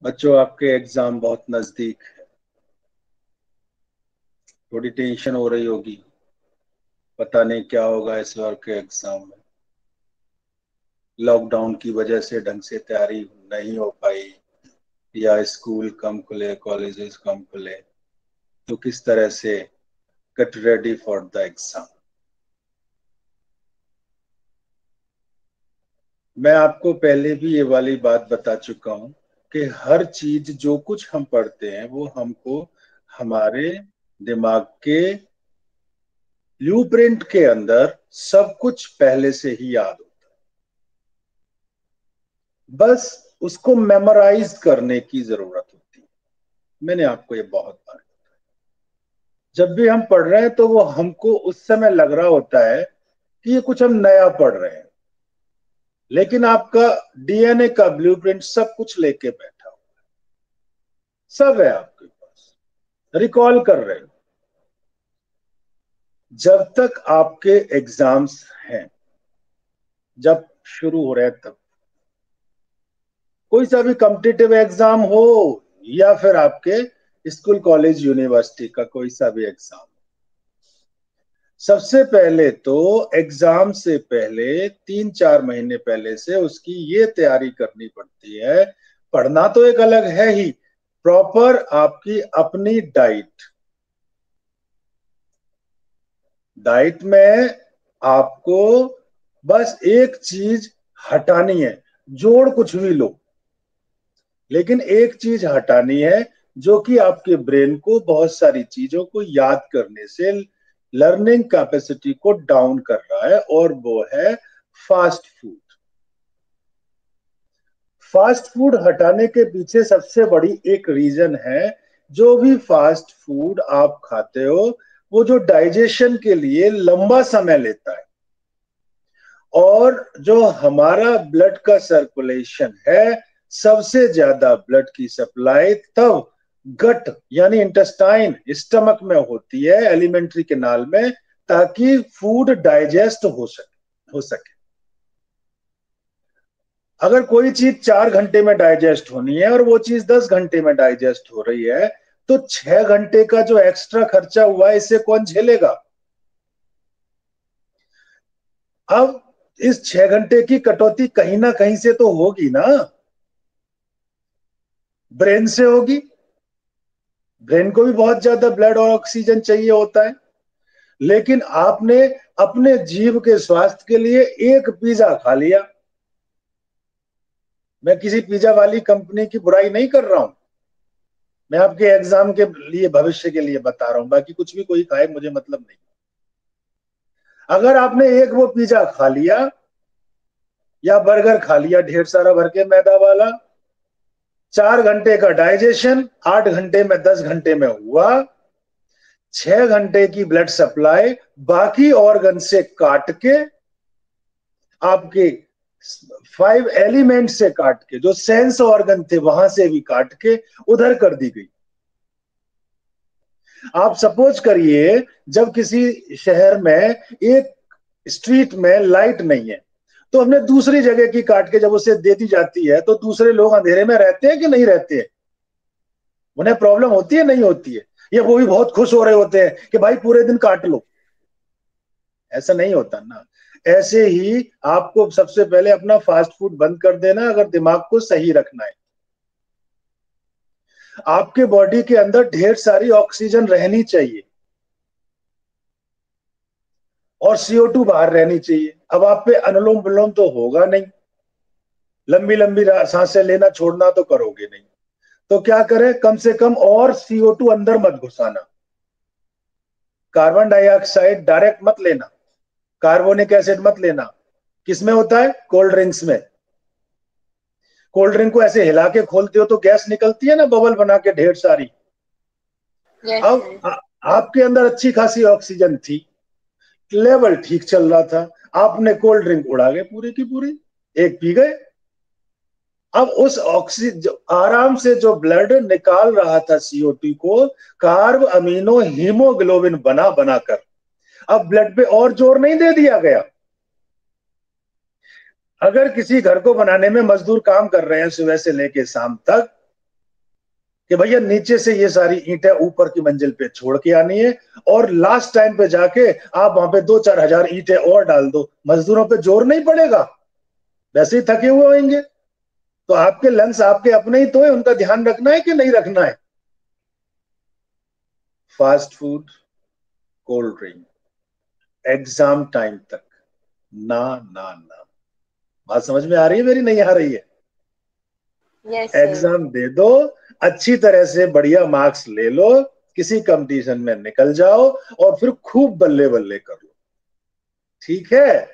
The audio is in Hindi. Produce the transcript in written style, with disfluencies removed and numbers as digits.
बच्चों, आपके एग्जाम बहुत नजदीक है। थोड़ी टेंशन हो रही होगी। पता नहीं क्या होगा इस बार के एग्जाम में। लॉकडाउन की वजह से ढंग से तैयारी नहीं हो पाई, या स्कूल कम खुले, कॉलेजेस कम खुले, तो किस तरह से get ready for the exam. मैं आपको पहले भी ये वाली बात बता चुका हूं कि हर चीज जो कुछ हम पढ़ते हैं वो हमको हमारे दिमाग के ब्लूप्रिंट के अंदर सब कुछ पहले से ही याद होता है। बस उसको मेमोराइज करने की जरूरत होती है। मैंने आपको ये बहुत बार, जब भी हम पढ़ रहे हैं तो वो हमको उस समय लग रहा होता है कि ये कुछ हम नया पढ़ रहे हैं, लेकिन आपका डीएनए का ब्लूप्रिंट सब कुछ लेके बैठा हो, सब है आपके पास, रिकॉल कर रहे हो। जब तक आपके एग्जाम्स हैं, जब शुरू हो रहे हैं, तब कोई सा भी कॉम्पिटिटिव एग्जाम हो या फिर आपके स्कूल कॉलेज यूनिवर्सिटी का कोई सा भी एग्जाम, सबसे पहले तो एग्जाम से पहले 3-4 महीने पहले से उसकी ये तैयारी करनी पड़ती है। पढ़ना तो एक अलग है ही, प्रॉपर आपकी अपनी डाइट, डाइट में आपको बस एक चीज हटानी है। जोड़ कुछ भी लो, लेकिन एक चीज हटानी है जो कि आपके ब्रेन को बहुत सारी चीजों को याद करने से लर्निंग कैपेसिटी को डाउन कर रहा है, और वो है फास्ट फूड। फास्ट फूड हटाने के पीछे सबसे बड़ी एक रीजन है, जो भी फास्ट फूड आप खाते हो वो जो डाइजेशन के लिए लंबा समय लेता है, और जो हमारा ब्लड का सर्कुलेशन है, सबसे ज्यादा ब्लड की सप्लाई तब गट यानी इंटेस्टाइन स्टमक में होती है, एलिमेंट्री कैनाल में, ताकि फूड डाइजेस्ट हो सके। अगर कोई चीज 4 घंटे में डाइजेस्ट होनी है और वो चीज 10 घंटे में डाइजेस्ट हो रही है, तो 6 घंटे का जो एक्स्ट्रा खर्चा हुआ है इसे कौन झेलेगा? अब इस 6 घंटे की कटौती कहीं ना कहीं से तो होगी ना, ब्रेन से होगी। ब्रेन को भी बहुत ज्यादा ब्लड और ऑक्सीजन चाहिए होता है, लेकिन आपने अपने जीव के स्वास्थ्य के लिए एक पिज्जा खा लिया। मैं किसी पिज्जा वाली कंपनी की बुराई नहीं कर रहा हूं, मैं आपके एग्जाम के लिए, भविष्य के लिए बता रहा हूं, बाकी कुछ भी कोई खाए मुझे मतलब नहीं। अगर आपने एक वो पिज्जा खा लिया या बर्गर खा लिया ढेर सारा भर के मैदा वाला, 4 घंटे का डाइजेशन 8 घंटे में, 10 घंटे में हुआ, 6 घंटे की ब्लड सप्लाई बाकी ऑर्गन से काट के, आपके 5 एलिमेंट से काट के, जो सेंस ऑर्गन थे वहां से भी काट के उधर कर दी गई। आप सपोज करिए, जब किसी शहर में एक स्ट्रीट में लाइट नहीं है, तो हमने दूसरी जगह की काट के जब उसे दे दी जाती है, तो दूसरे लोग अंधेरे में रहते हैं कि नहीं रहते हैं? उन्हें प्रॉब्लम होती है नहीं होती है? या वो भी बहुत खुश हो रहे होते हैं कि भाई पूरे दिन काट लो? ऐसा नहीं होता ना। ऐसे ही आपको सबसे पहले अपना फास्ट फूड बंद कर देना, अगर दिमाग को सही रखना है। आपके बॉडी के अंदर ढेर सारी ऑक्सीजन रहनी चाहिए और CO2 बाहर रहनी चाहिए। अब आप पे अनुलोम विलोम तो होगा नहीं, लंबी लंबी सांसें लेना छोड़ना तो करोगे नहीं, तो क्या करें, कम से कम और CO2 अंदर मत घुसाना। कार्बन डाइऑक्साइड डायरेक्ट मत लेना, कार्बोनिक एसिड मत लेना। किसमें होता है? कोल्ड ड्रिंक्स में। कोल्ड ड्रिंक को ऐसे हिला के खोलते हो तो गैस निकलती है ना, बबल बना के ढेर सारी। यस अब सर। आपके अंदर अच्छी खासी ऑक्सीजन थी, लेवल ठीक चल रहा था, आपने कोल्ड ड्रिंक उड़ा गए पूरी की पूरी, एक पी गए। अब उस ऑक्सीजन आराम से जो ब्लड निकाल रहा था CO2 को, कार्ब अमीनो हीमोग्लोबिन बना बनाकर अब ब्लड पे और जोर नहीं दे दिया गया। अगर किसी घर को बनाने में मजदूर काम कर रहे हैं सुबह से लेके शाम तक, कि भैया नीचे से ये सारी ईंटें ऊपर की मंजिल पे छोड़ के आनी है, और लास्ट टाइम पे जाके आप वहां पे 2-4 हजार ईंटें और डाल दो, मजदूरों पे जोर नहीं पड़ेगा, वैसे ही थके हुए होंगे। तो आपके लंग्स आपके अपने ही तो है, उनका ध्यान रखना है कि नहीं रखना है। Fast food, cold drink, exam time तक ना ना ना। बात समझ में आ रही है मेरी, नहीं आ रही है? Yes sir. एग्जाम दे दो, अच्छी तरह से बढ़िया मार्क्स ले लो, किसी कंपटीशन में निकल जाओ, और फिर खूब बल्ले बल्ले कर लो, ठीक है?